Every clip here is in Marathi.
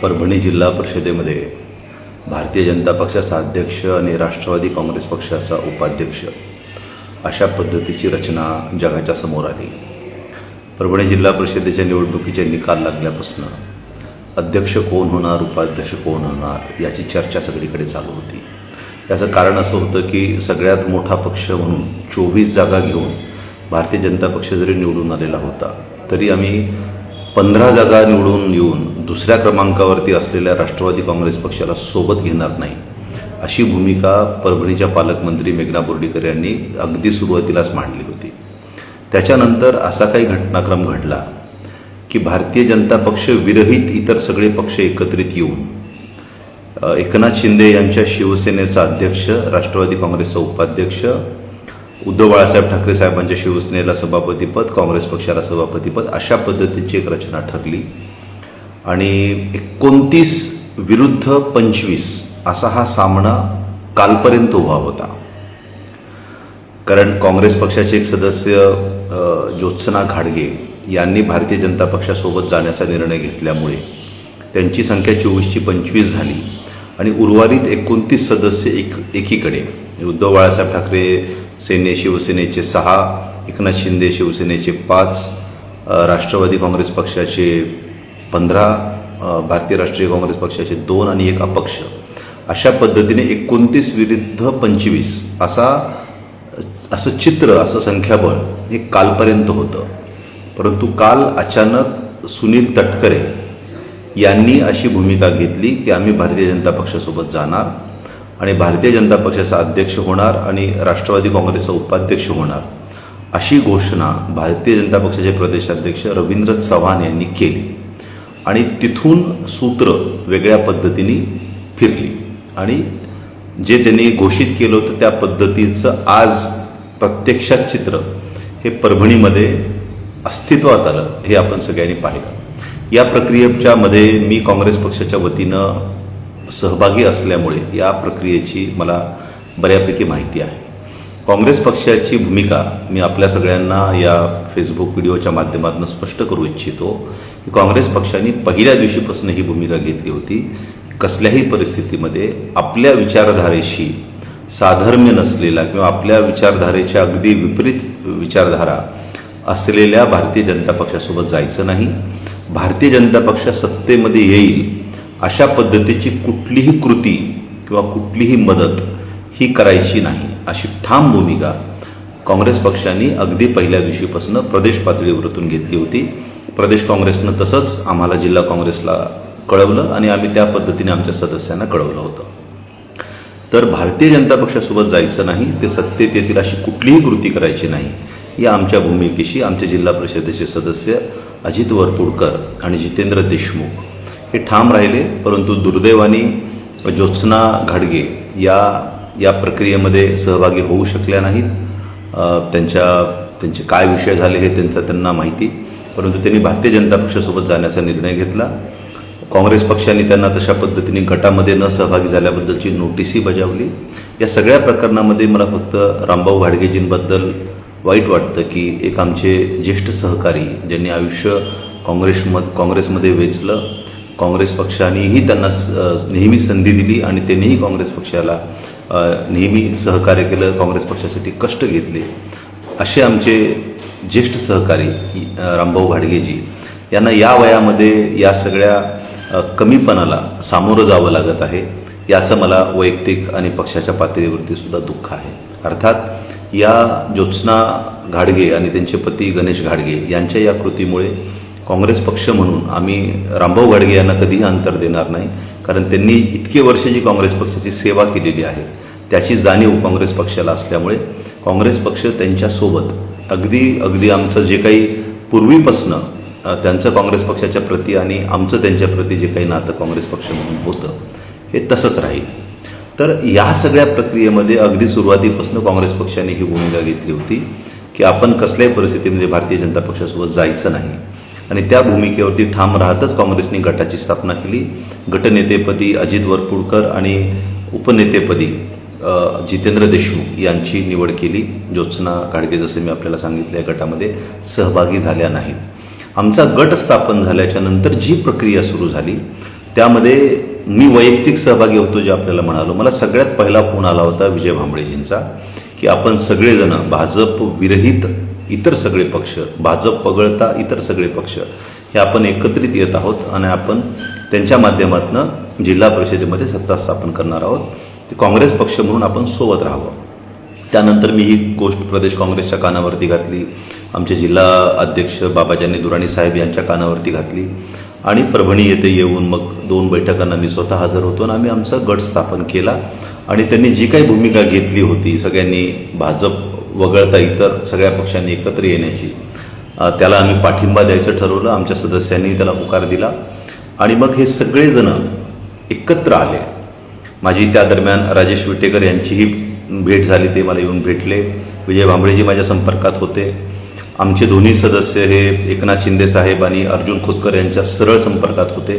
परभणी जिल्हा परिषदेमध्ये भारतीय जनता पक्षाचा अध्यक्ष आणि राष्ट्रवादी काँग्रेस पक्षाचा उपाध्यक्ष अशा पद्धतीची रचना जगाच्या समोर आली. परभणी जिल्हा परिषदेच्या निवडणुकीचे निकाल लागल्यापासून अध्यक्ष कोण होणार, उपाध्यक्ष कोण होणार याची चर्चा सगळीकडे चालू होती. याचं कारण असं होतं की सगळ्यात मोठा पक्ष म्हणून 24 जागा घेऊन भारतीय जनता पक्ष जरी निवडून आलेला होता तरी आम्ही 15 जागा निवडून येऊन दुसऱ्या क्रमांकावरती असलेल्या राष्ट्रवादी काँग्रेस पक्षाला सोबत घेणार नाही अशी भूमिका परभणीच्या पालकमंत्री मेघना बोर्डीकर यांनी अगदी सुरुवातीलाच मांडली होती. त्याच्यानंतर असा काही घटनाक्रम घडला की भारतीय जनता पक्ष विरहित इतर सगळे पक्ष एकत्रित येऊन एकनाथ शिंदे यांच्या शिवसेनेचा अध्यक्ष, राष्ट्रवादी काँग्रेसचा उपाध्यक्ष, उद्धव बाळासाहेब ठाकरे साहेबांच्या शिवसेनेला सभापतीपद, काँग्रेस पक्षाला सभापतीपद अशा पद्धतीची एक रचना ठरली आणि 29 विरुद्ध 25 असा हा सामना कालपर्यंत उभा होता. कारण काँग्रेस पक्षाचे एक सदस्य ज्योत्सना घाडगे यांनी भारतीय जनता पक्षासोबत जाण्याचा निर्णय घेतल्यामुळे त्यांची संख्या 24ची 25 झाली आणि उर्वरित 29 सदस्य एकीकडे उद्धव बाळासाहेब ठाकरे शिवसेनेचे 6, एकनाथ शिंदे शिवसेनेचे 5, राष्ट्रवादी काँग्रेस पक्षाचे 15, भारतीय राष्ट्रीय काँग्रेस पक्षाचे 2 आणि 1 अपक्ष अशा पद्धतीने 29 विरुद्ध 25 असं चित्र, असं संख्याबळ हे कालपर्यंत होतं. परंतु काल अचानक सुनील तटकरे यांनी अशी भूमिका घेतली की आम्ही भारतीय जनता पक्षासोबत जाणार आणि भारतीय जनता पक्षाचा अध्यक्ष होणार आणि राष्ट्रवादी काँग्रेसचा उपाध्यक्ष होणार अशी घोषणा भारतीय जनता पक्षाचे प्रदेशाध्यक्ष रवींद्र चव्हाण यांनी केली आणि तिथून सूत्र वेगळ्या पद्धतीने फिरली आणि जे त्यांनी घोषित केलं होतं त्या पद्धतीचं आज प्रत्यक्षात चित्र हे परभणीमध्ये अस्तित्वात आलं हे आपण सगळ्यांनी पाहिलं. या प्रक्रियेच्या मध्ये मी काँग्रेस पक्षाच्या वतीनं सहभागी असल्यामुळे या प्रक्रियेची मला बऱ्यापैकी माहिती आहे. काँग्रेस पक्षाची भूमिका मी आपल्या सगळ्यांना या फेसबुक व्हिडिओच्या माध्यमातून स्पष्ट करू इच्छितो की काँग्रेस पक्षाने पहिल्या दिवशीपासून ही भूमिका घेतली होती. कसल्याही परिस्थितीमध्ये आपल्या विचारधारेशी साधर्म्य नसलेला किंवा आपल्या विचारधारेच्या अगदी विपरीत विचारधारा असलेल्या भारतीय जनता पक्षासोबत जायचं नाही. भारतीय जनता पक्ष सत्तेमध्ये येईल अशा पद्धतीची कुठलीही कृती किंवा कुठलीही मदत ही करायची नाही अशी ठाम भूमिका काँग्रेस पक्षाने अगदी पहिल्या दिवशीपासून प्रदेश पातळीवरतून घेतली होती. प्रदेश काँग्रेसनं तसंच आम्हाला जिल्हा काँग्रेसला कळवलं आणि आम्ही त्या पद्धतीने आमच्या सदस्यांना कळवलं होतं. तर भारतीय जनता पक्षासोबत जायचं नाही, ते सत्तेत येतील अशी कुठलीही कृती करायची नाही या आमच्या भूमिकेशी आमचे जिल्हा परिषदेचे सदस्य अजित वरपुडकर आणि जितेंद्र देशमुख हे ठाम राहिले. परंतु दुर्दैवाने ज्योत्सना घाडगे या प्रक्रियेमध्ये सहभागी होऊ शकल्या नाहीत. त्यांचे काय विषय झाले हे त्यांना माहिती, परंतु त्यांनी भारतीय जनता पक्षासोबत जाण्याचा निर्णय घेतला. काँग्रेस पक्षाने त्यांना तशा पद्धतीने गटामध्ये न सहभागी झाल्याबद्दलची नोटीसही बजावली. या सगळ्या प्रकरणामध्ये मला फक्त रामभाऊ घाडगेजींबद्दल वाईट वाटतं की एक आमचे ज्येष्ठ सहकारी ज्यांनी आयुष्य काँग्रेसमध्ये वेचलं, काँग्रेस पक्षानेही त्यांना नेहमी संधी दिली आणि त्यांनीही काँग्रेस पक्षाला नेहमी सहकार्य केलं, काँग्रेस पक्षासाठी कष्ट घेतले, असे आमचे ज्येष्ठ सहकारी रामभाऊ घाडगेजी यांना या वयामध्ये या सगळ्या कमीपणाला सामोरं जावं लागत आहे याचं मला वैयक्तिक आणि पक्षाच्या पातळीवरती सुद्धा दुःख आहे. अर्थात या ज्योत्सना घाडगे आणि त्यांचे पती गणेश घाडगे यांच्या या कृतीमुळे काँग्रेस पक्ष म्हणून आम्ही रामभाऊ घाडगे यांना कधीही अंतर देणार नाही. कारण त्यांनी इतके वर्ष जी काँग्रेस पक्षाची सेवा केलेली आहे त्याची जाणीव काँग्रेस पक्षाला असल्यामुळे काँग्रेस पक्ष त्यांच्यासोबत अगदी आमचं जे काही पूर्वीपासनं त्यांचं काँग्रेस पक्षाच्या प्रती आणि आमचं त्यांच्या प्रती जे काही नातं काँग्रेस पक्ष म्हणून होतं हे तसंच राहील. तर या सगळ्या प्रक्रियेमध्ये अगदी सुरुवातीपासून काँग्रेस पक्षाने ही भूमिका घेतली होती की आपण कसल्याही परिस्थितीमध्ये भारतीय जनता पक्षासोबत जायचं नाही आणि त्या भूमिकेवरती ठाम राहतच काँग्रेसने गटाची स्थापना केली. गटनेतेपदी अजित वरपुडकर आणि उपनेतेपदी जितेंद्र देशमुख यांची निवड केली. ज्योत्सना घाडगे जसे मी आपल्याला सांगितले या गटामध्ये सहभागी झाल्या नाहीत. आमचा गट स्थापन झाल्याच्या नंतर जी प्रक्रिया सुरू झाली त्यामध्ये मी वैयक्तिक सहभागी होतो जे आपल्याला म्हणालो. मला सगळ्यात पहिला फोन आला होता विजय भांबळेजींचा की आपण सगळेजणं भाजप विरहित इतर सगळे पक्ष, भाजप वगळता इतर सगळे पक्ष हे आपण एकत्रित येत आहोत आणि आपण त्यांच्या माध्यमातून जिल्हा परिषदेमध्ये सत्ता स्थापन करणार आहोत. ते काँग्रेस पक्ष म्हणून आपण सोबत राहावं. त्यानंतर मी ही गोष्ट प्रदेश काँग्रेसच्या कानावरती घातली, आमचे जिल्हा अध्यक्ष बाबाजानी दुराणी साहेब यांच्या कानावरती घातली आणि परभणी येथे येऊन मग 2 बैठकांना मी स्वतः हजर होतो आणि आम्ही आमचा गट स्थापन केला. आणि त्यांनी जी काही भूमिका घेतली होती सगळ्यांनी भाजप वगळता इतर सगळ्या पक्षांनी एकत्र येण्याची, त्याला आम्ही पाठिंबा द्यायचं ठरवलं. आमच्या सदस्यांनी त्याला होकार दिला आणि मग हे सगळेजण एकत्र आले. माझी त्या दरम्यान राजेश विटेकर यांचीही भेट झाली, ते मला येऊन भेटले. विजय भांबळेजी माझ्या संपर्कात होते. आमचे दोन्ही सदस्य हे एकनाथ शिंदे साहेब आणि अर्जुन खोतकर यांच्या सरळ संपर्कात होते.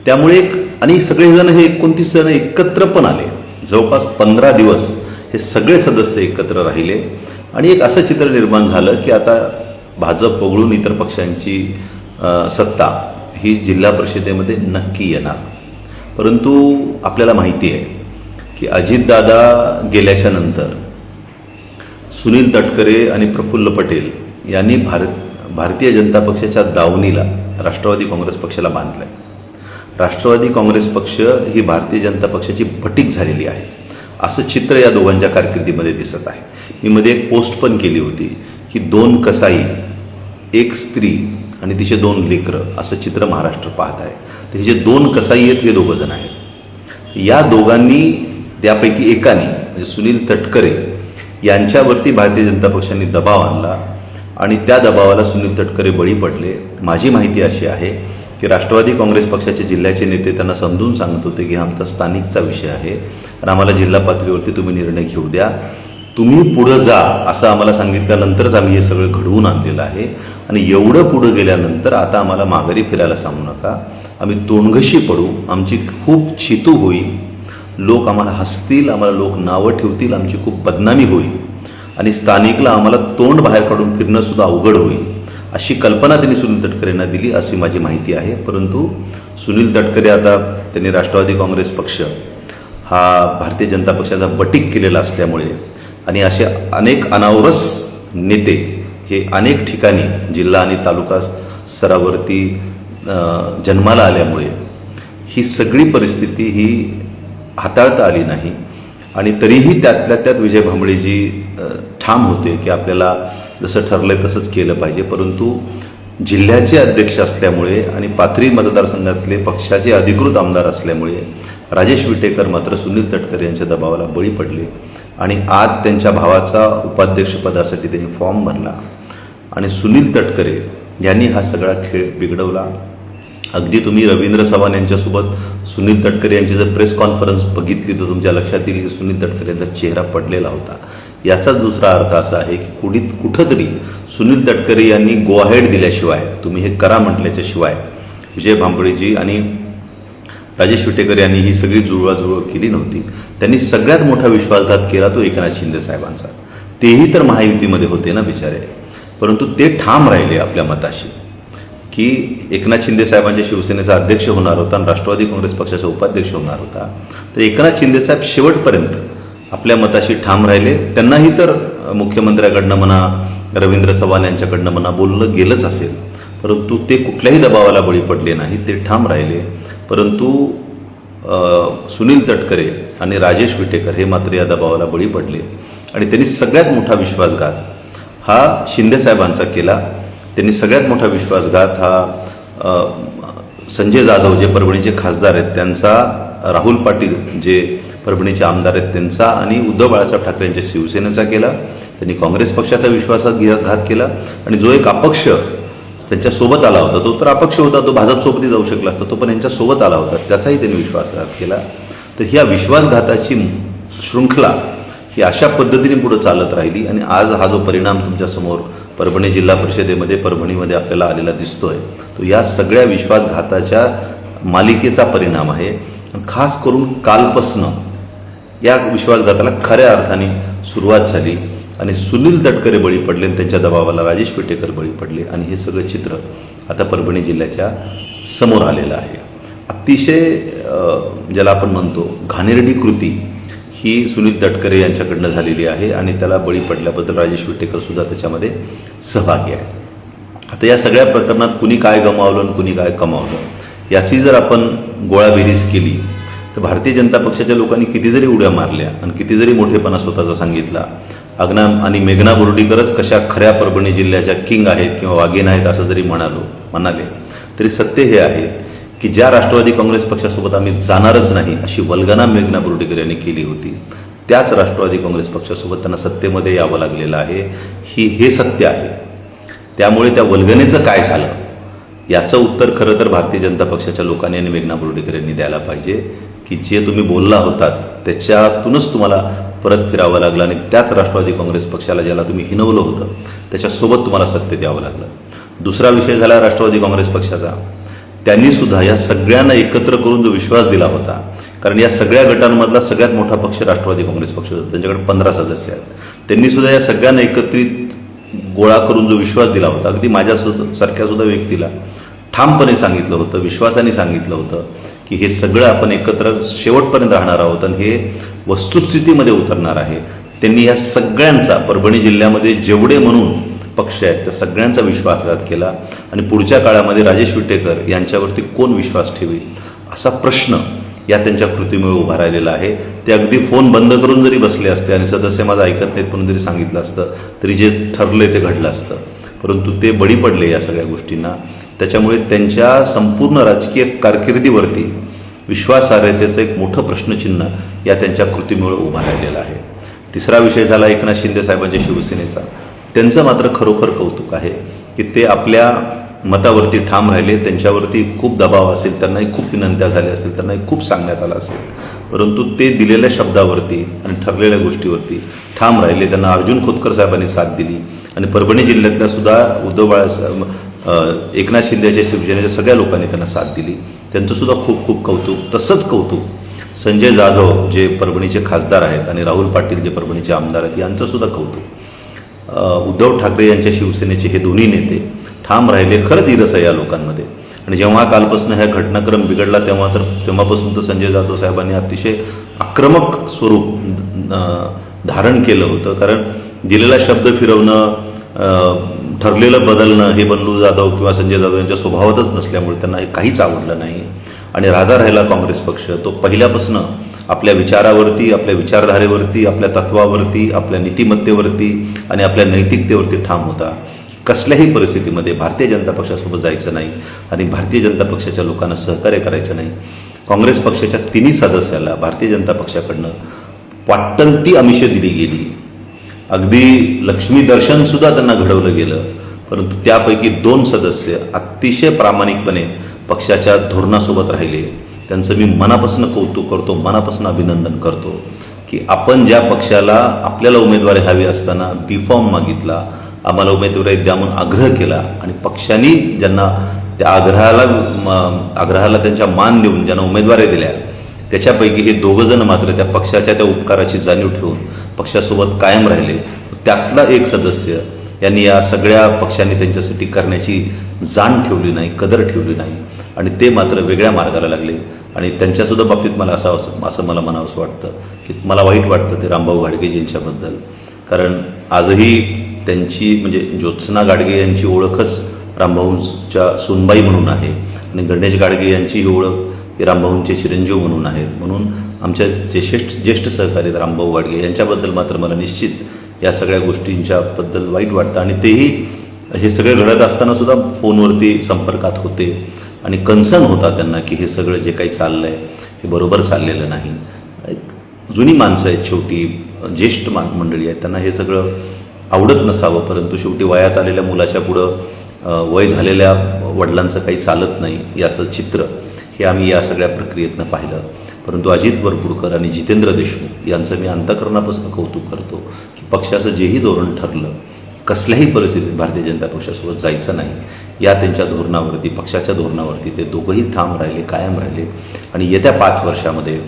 त्यामुळे आणि सगळेजण हे 29 जण एकत्र पण आले. जवळपास 15 दिवस हे सगळे सदस्य एकत्र राहिले आणि एक असं चित्र निर्माण झालं की आता भाजप वगळून इतर पक्षांची सत्ता ही जिल्हा परिषदेमध्ये नक्की येणार. परंतु आपल्याला माहिती आहे की अजितदादा गेल्याच्या नंतर सुनील तटकरे आणि प्रफुल्ल पटेल यांनी भारतीय जनता पक्षाच्या दावणीला राष्ट्रवादी काँग्रेस पक्षाला बांधलं आहे. राष्ट्रवादी काँग्रेस पक्ष ही भारतीय जनता पक्षाची भटीक झालेली आहे असं चित्र या दोघांच्या कारकिर्दीमध्ये दिसत आहे. मी मध्ये एक पोस्ट पण केली होती की 2 कसाई, 1 स्त्री आणि तिचे 2 लेकरं असं चित्र महाराष्ट्र पाहत आहे. तर हे जे 2 कसाई आहेत हे 2 जण आहेत. या दोघांनी त्यापैकी एकाने म्हणजे सुनील तटकरे यांच्यावरती भारतीय जनता पक्षाने दबाव आणला आणि त्या दबावाला सुनील तटकरे बळी पडले. माझी माहिती अशी आहे की राष्ट्रवादी काँग्रेस पक्षाचे जिल्ह्याचे नेते त्यांना समजून सांगत होते की हा आमचा स्थानिकचा विषय आहे आणि आम्हाला जिल्हा पातळीवरती तुम्ही निर्णय घेऊ द्या, तुम्ही पुढं जा असं आम्हाला सांगितल्यानंतरच आम्ही हे सगळं घडवून आणलेलं आहे. आणि एवढं पुढं गेल्यानंतर आता आम्हाला माघारी फिरायला सांगू नका, आम्ही तोंडघशी पडू, आमची खूप चितू होईल, लोक आम्हाला हसतील, आम्हाला लोक नावं ठेवतील, आमची खूप बदनामी होईल आणि स्थानिकला आम्हाला तोंड बाहेर काढून फिरणंसुद्धा अवघड होईल अशी कल्पना त्यांनी सुनील तटकरेंना दिली अशी माझी माहिती आहे. परंतु सुनील तटकरे आता त्यांनी राष्ट्रवादी काँग्रेस पक्ष हा भारतीय जनता पक्षाचा बटीक केलेला असल्यामुळे आणि असे अनेक अनावरस नेते हे अनेक ठिकाणी जिल्हा आणि तालुका स्तरावरती जन्माला आल्यामुळे ही सगळी परिस्थिती ही हाताळता आली नाही. आणि तरीही त्यातल्या त्यात विजय भांबळेजी ठाम होते की आपल्याला जसं ठरलं आहे तसंच केलं पाहिजे. परंतु जिल्ह्याचे अध्यक्ष असल्यामुळे आणि पाथरी मतदारसंघातले पक्षाचे अधिकृत आमदार असल्यामुळे राजेश विटेकर मात्र सुनील तटकरे यांच्या दबावाला बळी पडले आणि आज त्यांच्या भावाचा उपाध्यक्षपदासाठी त्यांनी फॉर्म भरला आणि सुनील तटकरे यांनी हा सगळा खेळ बिघडवला. अगदी तुम्ही रवींद्र चव्हाण यांच्यासोबत सुनील तटकरे यांची जर प्रेस कॉन्फरन्स बघितली तर तुमच्या लक्षात येईल की सुनील तटकरे यांचा चेहरा पडलेला होता. याचाच दुसरा अर्थ असा आहे की कुठंतरी सुनील तटकरे यांनी गो अहेड दिल्याशिवाय, तुम्ही हे करा म्हटल्याच्याशिवाय विजय भांबळेजी आणि राजेश विटेकर यांनी ही सगळी जुळवाजुळव केली नव्हती. त्यांनी सगळ्यात मोठा विश्वासघात केला तो एकनाथ शिंदे साहेबांचा. तेही तर महायुतीमध्ये होते ना बिचारे, परंतु ते ठाम राहिले आपल्या मताशी की एकनाथ शिंदे साहेबांच्या शिवसेनेचा अध्यक्ष होणार होता आणि राष्ट्रवादी काँग्रेस पक्षाचा उपाध्यक्ष होणार होता. तर एकनाथ शिंदे साहेब शेवटपर्यंत आपल्या मताशी ठाम राहिले. त्यांनाही तर मुख्यमंत्र्याकडनं म्हणा, रवींद्र चव्हाण यांच्याकडनं म्हणा बोललं गेलंच असेल, परंतु ते कुठल्याही दबावाला बळी पडले नाही, ते ठाम राहिले. परंतु सुनील तटकरे आणि राजेश विटेकर हे मात्र या दबावाला बळी पडले आणि त्यांनी सगळ्यात मोठा विश्वासघात हा शिंदे साहेबांचा केला. त्यांनी सगळ्यात मोठा विश्वासघात हा संजय जाधव जे परभणीचे खासदार आहेत त्यांचा, राहुल पाटील जे परभणीचे आमदार आहेत त्यांचा आणि उद्धव बाळासाहेब ठाकरे यांच्या शिवसेनेचा केला. त्यांनी काँग्रेस पक्षाचा विश्वासघात केला आणि जो एक अपक्ष त्यांच्यासोबत आला होता तो तर अपक्ष होता, तो भाजपसोबतही जाऊ शकला असता, तो पण यांच्यासोबत आला होता, त्याचाही त्यांनी विश्वासघात केला. तर ह्या विश्वासघाताची शृंखला ही अशा पद्धतीने पुढे चालत राहिली आणि आज हा जो परिणाम तुमच्यासमोर परभणी जिल्हा परिषदेमध्ये परभणीमध्ये आपल्याला आलेला दिसतोय तो या सगळ्या विश्वासघाताच्या मालिकेचा परिणाम आहे. खास करून कालपासनं या विश्वासघाताला खऱ्या अर्थाने सुरुवात झाली आणि सुनील तटकरे बळी पडले आणि त्यांच्या दबावाला राजेश विटेकर बळी पडले आणि हे सगळं चित्र आता परभणी जिल्ह्याच्या समोर आलेलं आहे. अतिशय ज्याला आपण म्हणतो घाणेरडी कृती ही सुनील तटकरे यांच्याकडनं झालेली आहे आणि त्याला बळी पडल्याबद्दल राजेश विटेकरसुद्धा त्याच्यामध्ये सहभागी आहे. आता या सगळ्या प्रकरणात कुणी काय गमावलं आणि कुणी काय कमावलं याची जर आपण गोळाबेरीज केली तर भारतीय जनता पक्षाच्या लोकांनी किती जरी उड्या मारल्या आणि किती जरी मोठेपणा स्वतःचा सांगितला, अग्ना आणि मेघना बोर्डीकरच कशा खऱ्या परभणी जिल्ह्याच्या किंग आहेत किंवा वाघीण आहेत असं जरी म्हणाले तरी सत्य हे आहे की ज्या राष्ट्रवादी काँग्रेस पक्षासोबत आम्ही जाणारच नाही अशी वल्गना मेघना बोर्डीकर यांनी केली होती, त्याच राष्ट्रवादी काँग्रेस पक्षासोबत त्यांना सत्तेमध्ये यावं लागलेलं आहे. हे सत्य आहे. त्यामुळे त्या वल्गनेचं काय झालं याचं उत्तर खरं तर भारतीय जनता पक्षाच्या लोकांनी आणि मेघना बोर्डीकर यांनी द्यायला पाहिजे की जे तुम्ही बोलला होतात त्याच्यातूनच तुम्हाला परत फिरावं लागलं आणि त्याच राष्ट्रवादी काँग्रेस पक्षाला ज्याला तुम्ही हिनवलं होतं त्याच्यासोबत तुम्हाला सत्य द्यावं लागलं. दुसरा विषय झाला राष्ट्रवादी काँग्रेस पक्षाचा. त्यांनीसुद्धा या सगळ्यांना एकत्र करून जो विश्वास दिला होता, कारण या सगळ्या गटांमधला सगळ्यात मोठा पक्ष राष्ट्रवादी काँग्रेस पक्ष होता, त्यांच्याकडे 15 सदस्य आहेत. त्यांनीसुद्धा या सगळ्यांना एकत्रित गोळा करून जो विश्वास दिला होता, अगदी माझ्यासारख्यासुद्धा व्यक्तीला ठामपणे सांगितलं होतं, विश्वासाने सांगितलं होतं की हे सगळं आपण एकत्र शेवटपर्यंत राहणार आहोत आणि हे वस्तुस्थितीमध्ये उतरणार आहे. त्यांनी या सगळ्यांचा परभणी जिल्ह्यामध्ये जेवढे म्हणून पक्ष आहेत त्या सगळ्यांचा विश्वासघात केला आणि पुढच्या काळामध्ये राजेश विटेकर यांच्यावरती कोण विश्वास ठेवेल असा प्रश्न या त्यांच्या कृतीमुळे उभा राहिलेला आहे. ते अगदी फोन बंद करून जरी बसले असते आणि सदस्य माझं ऐकत नाहीत म्हणून जरी सांगितलं असतं तरी जे ठरले ते घडलं असतं, परंतु ते बळी पडले या सगळ्या गोष्टींना. त्याच्यामुळे त्यांच्या संपूर्ण राजकीय कारकिर्दीवरती विश्वासार्हतेचं एक मोठं प्रश्नचिन्ह या त्यांच्या कृतीमुळे उभा राहिलेलं आहे. तिसरा विषय झाला एकनाथ शिंदे साहेबांच्या शिवसेनेचा. त्यांचं मात्र खरोखर कौतुक आहे की ते आपल्या मतावरती ठाम राहिले. त्यांच्यावरती खूप दबाव असेल, त्यांनाही खूप विनंत्या झाल्या असतील, त्यांनाही खूप सांगण्यात आलं असेल, परंतु ते दिलेल्या शब्दावरती आणि ठरलेल्या गोष्टीवरती ठाम राहिले. त्यांना अर्जुन खोतकर साहेबांनी साथ दिली आणि परभणी जिल्ह्यातल्या सुद्धा एकनाथ शिंदेच्या शिवसेनेच्या सगळ्या लोकांनी त्यांना साथ दिली. त्यांचंसुद्धा खूप खूप कौतुक. तसंच कौतुक संजय जाधव जे परभणीचे खासदार आहेत आणि राहुल पाटील जे परभणीचे आमदार आहेत यांचंसुद्धा कौतुक. उद्धव ठाकरे यांच्या शिवसेनेचे हे दोन्ही नेते ठाम राहिले. खरंच इरस आहे या लोकांमध्ये. आणि जेव्हा कालपासून हा घटनाक्रम बिघडला तेव्हापासून तर संजय जाधव साहेबांनी अतिशय आक्रमक स्वरूप धारण केलं होतं, कारण दिलेला शब्द फिरवणं, ठरलेलं बदलणं हे बंडू जाधव किंवा संजय जाधव यांच्या स्वभावातच नसल्यामुळे त्यांना हे काहीच आवडलं नाही. आणि राधा राहिला काँग्रेस पक्ष तो पहिल्यापासून आपल्या विचारावरती, आपल्या विचारधारेवरती, आपल्या तत्वावरती, आपल्या नीतिमत्तेवरती आणि आपल्या नैतिकतेवरती ठाम होता. कसल्याही परिस्थितीमध्ये भारतीय जनता पक्षासोबत जायचं नाही आणि भारतीय जनता पक्षाच्या लोकांना सहकार्य करायचं नाही. काँग्रेस पक्षाच्या 3 सदस्याला भारतीय जनता पक्षाकडनं वाट्टल ती आमिषं दिली गेली. अगदी लक्ष्मी दर्शनसुद्धा त्यांना घडवलं गेलं, परंतु त्यापैकी 2 सदस्य अतिशय प्रामाणिकपणे पक्षाच्या धोरणासोबत राहिले. त्यांचं मी मनापासून कौतुक करतो, मनापासून अभिनंदन करतो की आपण ज्या पक्षाला आपल्याला उमेदवारी हवी असताना बी फॉर्म मागितला, आम्हाला उमेदवारी द्या म्हणून आग्रह केला आणि पक्षांनी ज्यांना त्या आग्रहाला त्यांच्या मान देऊन ज्यांना उमेदवारी दिल्या त्याच्यापैकी हे 2 जण मात्र त्या पक्षाच्या त्या उपकाराची जाणीव ठेवून पक्षासोबत कायम राहिले. त्यातला एक सदस्य यांनी या सगळ्या पक्षांनी त्यांच्यासाठी करण्याची जाण ठेवली नाही, कदर ठेवली नाही आणि ते मात्र वेगळ्या मार्गाला लागले. आणि त्यांच्यासुद्धा बाबतीत मला असं मला म्हणावंसं वाटतं की मला वाईट वाटतं ते रामभाऊ घाडगेजींच्याबद्दल, कारण आजही त्यांची म्हणजे ज्योत्सना गाडगे यांची ओळखच रामभाऊंच्या सुनबाई म्हणून आहे आणि गणेश गाडगे यांची ही ओळख हे रामभाऊंचे चिरंजीव म्हणून आहेत. म्हणून आमच्या जे ज्येष्ठ सहकारी रामभाऊ गाडगे यांच्याबद्दल मात्र मला निश्चित या सगळ्या गोष्टींच्याबद्दल वाईट वाटतं. आणि तेही हे सगळे घडत असताना सुद्धा फोनवरती संपर्कात होते आणि कन्सर्न होता त्यांना की हे सगळं जे काही चाललं आहे हे बरोबर चाललेलं नाही. जुनी माणसं आहेत, शेवटी ज्येष्ठ मंडळी आहेत, त्यांना हे सगळं आवडत नसावं, परंतु शेवटी वयात आलेल्या मुलाच्या पुढं वय झालेल्या वडिलांचं काही चालत नाही याचं चित्र हे आम्ही या सगळ्या प्रक्रियेतनं पाहिलं. परंतु अजित वरपुडकर आणि जितेंद्र देशमुख यांचं मी अंतःकरणापासून कौतुक करतो की पक्षाचं जेही धोरण ठरलं, कसल्याही परिस्थितीत भारतीय जनता पक्षासोबत जायचं नाही या त्यांच्या धोरणावरती, पक्षाच्या धोरणावरती ते दोघंही ठाम राहिले, कायम राहिले. आणि येत्या 5 वर्षामध्ये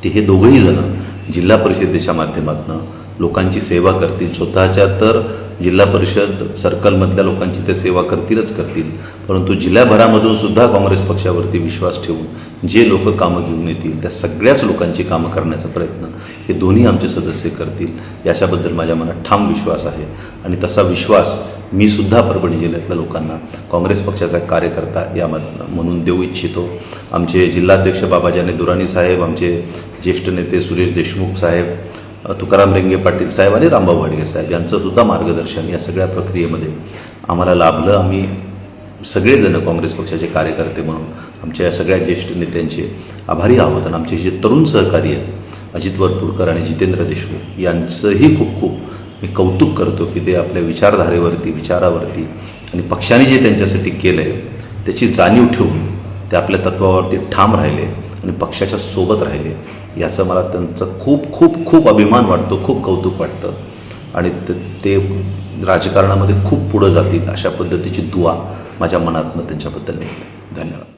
ते हे दोघंही जण जिल्हा परिषदेच्या माध्यमातून लोकांची सेवा करतील. स्वतःच्या तर जिल्हा परिषद सर्कलमधल्या लोकांची ते सेवा करतील, परंतु जिल्ह्याभरामधून सुद्धा काँग्रेस पक्षावरती विश्वास ठेवून जे लोक कामं घेऊन येतील त्या सगळ्याच लोकांची कामं करण्याचा प्रयत्न हे दोन्ही आमचे सदस्य करतील याच्याबद्दल माझ्या मनात ठाम विश्वास आहे. आणि तसा विश्वास मी सुद्धा परभणी जिल्ह्यातल्या लोकांना काँग्रेस पक्षाचा कार्यकर्ता म्हणून देऊ इच्छितो. आमचे जिल्हाध्यक्ष बाबाजानी दुराणी साहेब, आमचे ज्येष्ठ नेते सुरेश देशमुख साहेब, तुकाराम रेंगे पाटील साहेब आणि रामभाऊ घाडगे साहेब यांचंसुद्धा मार्गदर्शन या सगळ्या प्रक्रियेमध्ये आम्हाला लाभलं. आम्ही सगळेजण काँग्रेस पक्षाचे कार्यकर्ते म्हणून आमच्या या सगळ्या ज्येष्ठ नेत्यांचे आभारी आहोत. आणि आमचे जे तरुण सहकारी आहेत अजित वरपुडकर आणि जितेंद्र देशमुख यांचंही खूप खूप मी कौतुक करतो की ते आपल्या विचारावरती आणि पक्षाने जे त्यांच्यासाठी केलं आहे त्याची जाणीव ठेवून ते आपल्या तत्वावरती ठाम राहिले आणि पक्षाच्या सोबत राहिले. याचं मला त्यांचं खूप खूप खूप अभिमान वाटतो, खूप कौतुक वाटतं. आणि ते राजकारणामध्ये खूप पुढं जातील अशा पद्धतीची दुआ माझ्या मनातनं त्यांच्याबद्दल निघते. धन्यवाद.